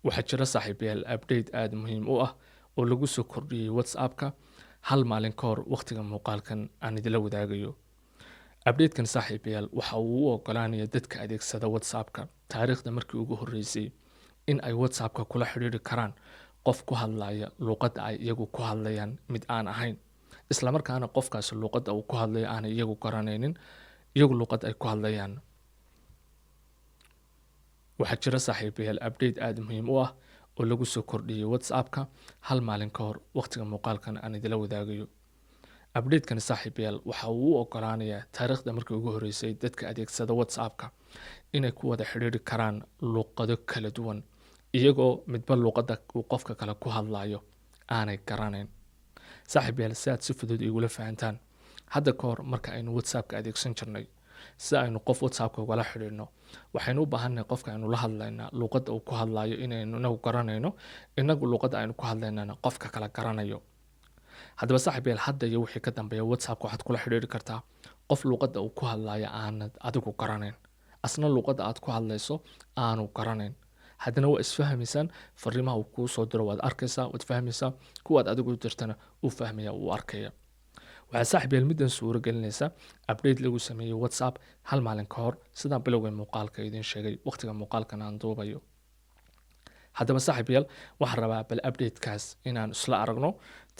waxaa jira saaxiibayaal update aad muhiim u ah oo lagu soo kordhiyey WhatsApp-ka hal maalin ka hor waqtiga muuqaalkan aan idila wadaagayo. Update-kan saaxiibayaal waxa uu u ogolaanayaa dadka adeegsada WhatsApp-ka taariikhda markii ugu horreysay in ay WhatsApp-ka kula xiriiri karaan qof ku hadlaya luqadda ay iyagu ku hadlayaan mid aan ahayn, isla markaana qofkaasi luqadda uu ku hadlayo aanay iyagu garanaynin iyagu luqadda ay ku hadlayaan. waxaa jira saaxiibayaal update aad muhiim u ah oo lagu soo kordhiyey WhatsApp-ka hal maalin ka hor waqtiga muuqaalkan aan idila wadaagayo. Update-kan saaxiibayaal waxa uu u ogolaanayaa taariikhda markii ugu horreysay dadka adeegsada WhatsApp-ka inay ku wada xiriiri karaan luqado kala duwan iyagoo midba luqadda uu qofka kale ku hadlayo aanay garanayn. Saaxiibayaal si aad si fudud igula fahantaan, hadda ka hor marka aynu WhatsApp-ka adeegsan jirnay si aynu qof WhatsApp-ka ugala xiriirno waxaynu u baahannahay qofka aynu la hadlaynaa luqadda uu ku hadlayo inaynu inagu garanayno, inagu luqadda aynu ku hadlaynana qofka kala garanayo. haddaba saaxiibayaal hadda iyo wixii ka dambeeya WhatsApp-ka waxaad kula xiriiri kartaa qof luqadda uu ku hadlayo aanad adigu garanayn, asna luqadda aad ku hadlayso aanu garanayn. haddana waa isfahmaysaan, fariimaha uu kuu soo diro waad arkaysaa, waad fahmaysaa, kuwaad adigu dirtana uu fahmaya, uu arkaya. waxaa saaxiibayaal middan suuro gelinaysa update lagu sameeyey WhatsApp hal maalin ka hor sidaan bilowga muuqaalka idiin sheegay waqtiga muuqaalkan aan duubayo. haddaba saaxiibayaal waxaan rabaa bal update-kaas inaan isla aragno.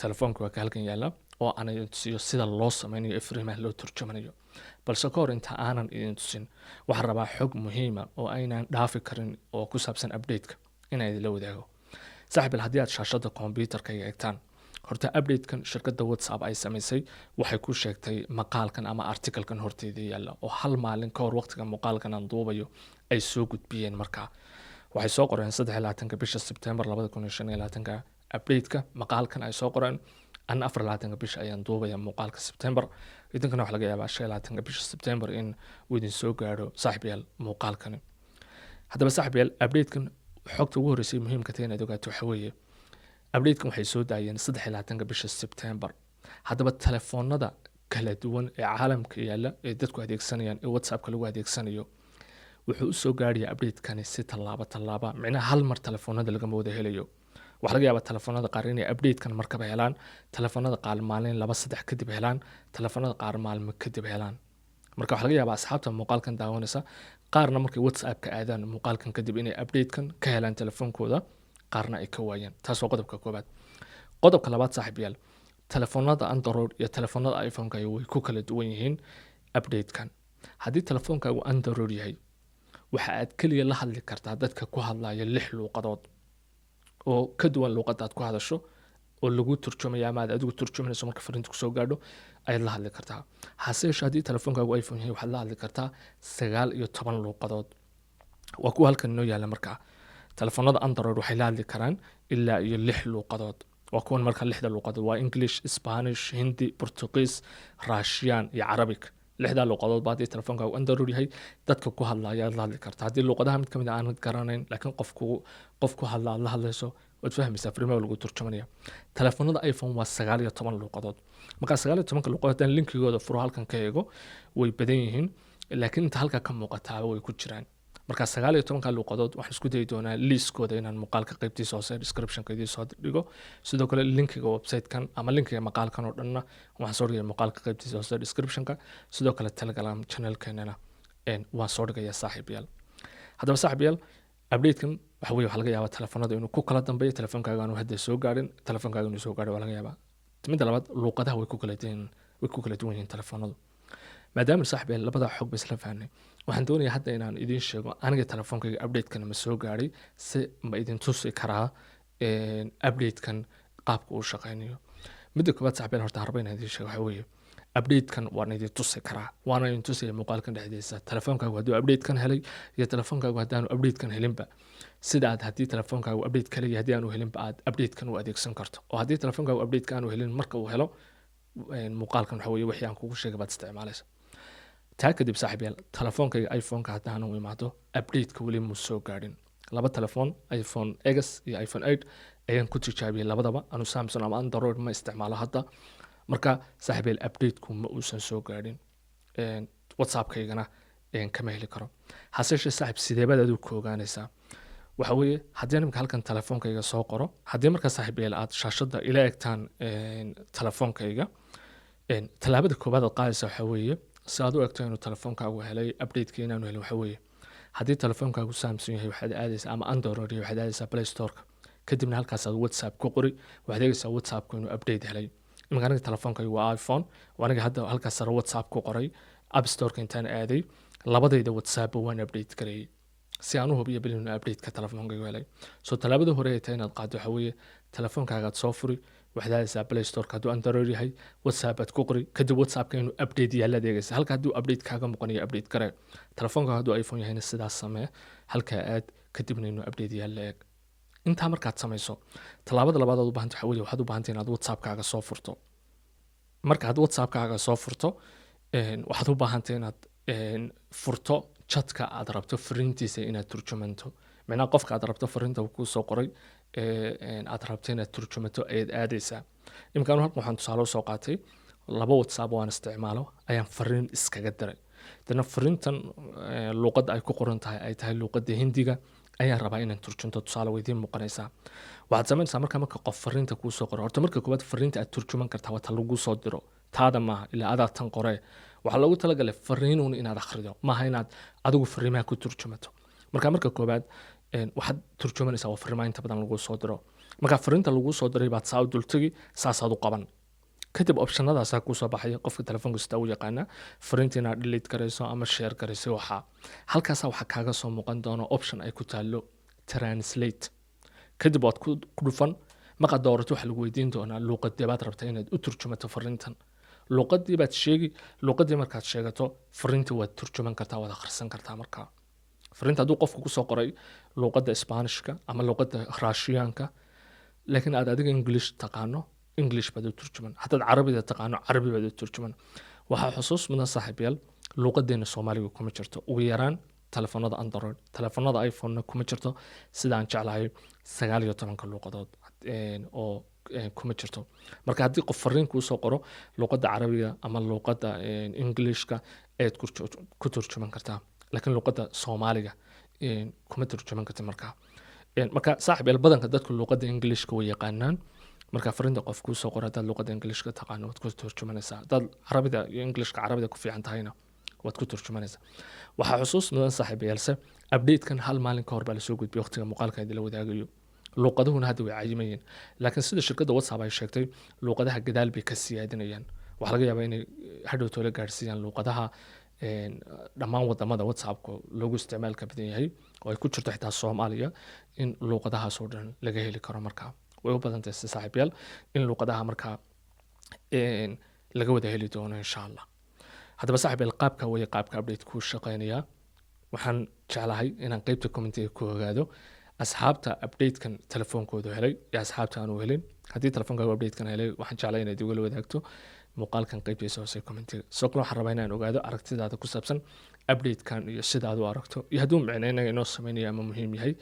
telefoonka waa ka halkan yaala oo aan idin tusiyo sida loo sameynayo ee fariimaha loo turjumanayo. balse ka hor inta aanan idin tusin waxaan rabaa xog muhiima oo aynaan dhaafi karin oo ku saabsan update-ka inaan idinla wadaago. saaxiibayaal haddii aad shaashadda kombiyuutarka eegtaan, horta update-kan shirkadda WhatsApp ay samaysay waxay ku sheegtay maqaalkan ama article-kan horteeda yaala oo hal maalin ka hor waqtiga muuqaalkan aan duubayo ay soo gudbiyeen. markaa waxay soo qoreen 23 bisha September 2025 update-ka maqaalkan ay soo qoreen an 24 bisha ayaan duubaya muuqaalka September, idinkana waxa laga yaabaa 25 bisha September in uu idin soo gaaro saaxiibayaal muuqaalkani. haddaba saaxiibayaal update-kan xogta ugu horreysay muhiimka tahay inaad ogaato waxa weeye update-kan waxay soo daayeen 23 bisha September. haddaba telefoonada kala duwan ee caalamka yaala ee dadku adeegsanayaan ee WhatsApp-ka lagu adeegsanayo wuxuu u soo gaarayaa update-kani si tallaabo micnaha hal mar telefoonada lagama wada helayo. waxaa laga yaabaa telefoonada qaar inay update-kan markaba helaan, telefoonada qaar maalin 2-3 kadib helaan, telefoonada qaar maalmo kadib helaan. marka waxaa laga yaabaa asxaabta muuqaalkan daawanaysa qaarna markay WhatsApp-ka aadaan muuqaalkan kadib inay update-kan ka helaan telefoonkooda, qaarna ay ka waayaan. taas waa qodobka koobaad. qodobka labaad saaxiibayaal, telefoonada Android iyo telefoonada iPhone-ka way ku kala duwan yihiin update-kan. haddii telefoonkaagu Android yahay waxa aad kaliya la hadli kartaa dadka ku hadlaya 6 luqadood oo ka duwan luqadda aad ku hadasho oo lagu turjumayo ama aad adigu turjumanayso marka fariintu ku soo gaadho ayaad la hadli kartaa. hase yeeshee haddii telefoonkaagu iPhone yahay waxaad la hadli kartaa 19 luqadood. waa kuwa halkan inoo yaala. markaa telefoonada Android waxay la hadli karaan ilaa iyo 6 luqadood. waa kuwan marka 6da luqadood waa English, Spanish, Hindi, Portuguese, Russian iyo Arabic. 6da luqadood baa haddii telefoonkaagu Android yahay dadka ku hadlaya aad la hadli kartaa. haddii luqadaha mid ka mid aanad garanayn laakiin qof ku hadla aad la hadlayso waad fahmaysaa fariimaha lagu turjumanaya. telefoonada iPhone waa 19 luqadood. markaa 19 luqadood haddaan linkigooda furo halkan ka eego way badan yihiin, laakiin inta halka ka muuqataa way ku jiraan. markaa 19 luqadood waxaan isku dayi doonaa liiskooda inaan muuqaalka qaybtiisa hoose description-ka idiin soo dhigo. sidoo kale linkiga website-kan ama linkiga maqaalkan oo dhanna waxaan soo dhigaya muuqaalka qaybtiisa hoose description-ka. sidoo kale Telegram channel-keenana waan soo dhigayaa saaxiibayaal. haddaba saaxiibayaal update-kan waxa laga yaabaa telefoonada inuu ku kala dambeeyo, telefoonkaaga aanu hadda soo gaarin, telefoonkaaga inuu soo gaaro waa laga yaabaa. midda labaad, luqadaha way ku kala duwan yihiin telefoonadu. maadaama saaxiibayaal labada xog ba isla fahnay waxaan doonayaa hadda inaan idiin sheego aniga telefoonkayga update-kan ma soo gaaray si ma idin tusi karaa update-kan qaabka uu shaqeynayo. midda koobaad saaxiibayaal horta harba inaan idiin sheego waxa weeye update-kan waan idin tusi karaa, waana idin tusaya muuqaalkan dhexdiisa. telefoonkaagu hadduu update-kan helay iyo telefoonkaagu haddaanu update-kan helinba, sida aad haddii telefoonkaagu update kale iyo haddii aanu helinba aad update-kan u adeegsan karto. oo haddii telefoonkaagu update-ka aanu helin marka uu helo muuqaalkan waxa weeye wixii aan kugu sheegay baad isticmaalaysa. taa kadib saaxiibayaal telefoonkayga iPhone-ka haddaan u imaado update-ka weli muu soo gaadhin. laba telefoon iPhone X iyo iPhone 8 ayaan ku tijaabiyey labadaba. anu Samsung ama Android ma isticmaalo hadda. marka saaxiibayaal update-ku ma uusan soo gaadhin. WhatsApp-kaygana kama heli karo. hase yeeshee saaxiib sidee baad adigu ku ogaanaysaa? waxa weeye haddii nimka halkan telefoonkayga soo qoro haddii markaa saaxiibayaal aad shaashadda ila egtaan telefoonkayga tallaabada koowaad aad qaadaysa waxa weeye si aad u egto inuu telefoonkaagu helay updateki inaanu helin waxa weeye haddii telefoonkaagu Samsung yahay waxaad aadaysaa ama Android yahay waxaad aadaysaa Play Store-ka kadibna halkaas aad WhatsApp ku qori waxaad eegaysaa WhatsApp-ku inuu update helay iminka aniga telefoonkaygu waa iPhone aniga hadda halkaas sare WhatsApp ku qoray App Store-ka intaan aaday labadayda WhatsApp waan update gareeyay si aan u hubiyo inuu update-ka telefoonkaygu helay so tallaabada hore ee tahay inaad qaado waxa weeye telefoonkaaga aad soo furi waxaad aadaysaa Play Store-ka hadduu Android yahay WhatsApp aad ku qori kadib WhatsApp-ka inuu update yahay aad eegaysaa halka hadduu update kaaga muuqanayo update garee telefoonkaaga hadduu iPhone yahayna sidaas samee halka aad kadibna inuu update yahay la eeg intaa markaad samayso tallaabada labaad aad u baahan tahay waxaad u baahan tahay inaad WhatsApp-kaaga soo furto markaad WhatsApp-kaaga soo furto waxaad u baahan tahay inaad furto chatka aad rabto fariintiisa inaad turjumanto macnaha qofka aad rabto fariinta uu kuu soo qoray aad rabto inaad turjumato ayaad aadaysaa iminkaan halkan waxaan tusaale u soo qaatay laba WhatsApp waan isticmaalo ayaan fariin iskaga diray dana fariintan luqadda ay ku qoran tahay ay tahay luqadda Hindiga ayaan rabaa inaan turjunto tusaale weydiin muuqanaysaa waxaad samaynaysaa marka qof fariinta kuu soo qoro horta marka koowaad fariinta aad turjuman kartaa waa ta lagu soo diro taada maaha ilaa adaa tan qoree waxaa loogu talagalay fariinuun inaad akhrido maaha inaad adigu fariimaha ku turjumato marka koowaad waxaad turjumanaysaa waa fariimaha inta badan lagu soo diro marka fariinta lagu soo diray baad saa u dultagi saasaad u qaban kadib optionadaasaa kuu soo baxaya qofka telefoonka sida u yaqaana fariinta inaad delete garayso ama share garayso waxaa halkaasaa waxaa kaaga soo muuqan doona option ay ku taalo translate kadib waad ku dhufan markaad doorato waxaa lagu weydiin doonaa luuqadee baad rabtaa inaad u turjumato fariintan luuqadii baad sheegi luuqadii markaad sheegato fariinta waad turjuman kartaa waad akhrisan kartaa markaa fariinta hadduu qofku kusoo qoray luuqadda Isbaanishka ama luuqadda Raashiyaanka laakiin aad adiga English taqaano English baad u turjuman haddaad Carabida taqaano Carabi baad u turjuman waxaa xusuus mudan saaxiibayaal luuqadeena Soomaaliga kuma jirto ugu yaraan telefoonada Android telefoonada iPhone kuma jirto sidaan jeclahay 19 luuqadood oo kuma jirto marka haddii qof fariin kuu soo qoro luuqadda Carabiga ama luuqadda Englishka ayaad ku turjuman kartaa laakiin luuqadda Soomaaliga kuma turjuman kartid marka saaxiibayaal badanka dadku luuqadda Englishka way yaqaanaan marka fariinta qof kuu soo qoro haddaad luuqadda Englishka taqaano waad ku turjumanaysaa haddaad Carabida iyo Englishka Carabida ku fiican tahayna waad ku turjumanaysaa waxaa xusuus mudan saaxiibayaalse update-kan hal maalin ka hor baa lasoo gudbiyay waqtiga muuqaalka idila wadaagayo luuqaduhuna hadda way cayimayeen laakiin sida shirkadda WhatsApp ay sheegtay luuqadaha gadaal bay ka siyaadinayaan waxaa laga yaabaa inay hadhow toola gaarsiiyaan luuqadaha dhammaan wadamada WhatsApp-ka loogu isticmaalka badan yahay oo ay ku jirto xitaa Soomaaliya in luuqadahaas oo dhan laga heli karo markaa way u badan tahay saaxiibayaal in luuqadaha markaa laga wada heli doono insha Allah haddaba saaxiibayaal qaabka way qaabka update ku shaqeynaya waxaan jeclahay inaan qaybta commentiga ku ogaado asxaabta update-kan telefoonkooda helay iyo asxaabta aan u helin haddii telefoonkaaga update-kan helay waxaan jeclahay inaad igu la wadaagto muuqaalkan qaybtiisa hoose commentiga soo kale waxaan rabaa inaan ogaado aragtidaada ku saabsan update-kan iyo sida aad u aragto iyo hadduu micnaynayo inoo sameynaya ama muhiim yahay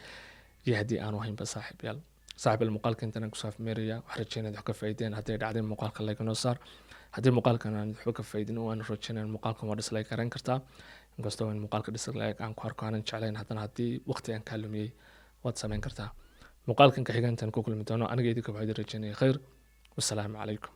iyo haddii aanu haynba saaxiibayaal muuqaalka intaan ku saafmeeraya waxaan rajeynayaa wax ka faa'iideen hadday dhacdeen muuqaalka like noo saar haddii muuqaalkan aan waxba ka faa'iidin waan rajeynayaa muuqaalkan waa dislike garan kartaa inkastoo aan muuqaalka dislike aan ku arko aanan jeclayn haddana haddii waqti aan ka lumiyay waad samayn kartaa muuqaalkan ka xiga intaan ku kulmi doono aniga idinka waxaan rajeynaya khayr wassalaamu calaykum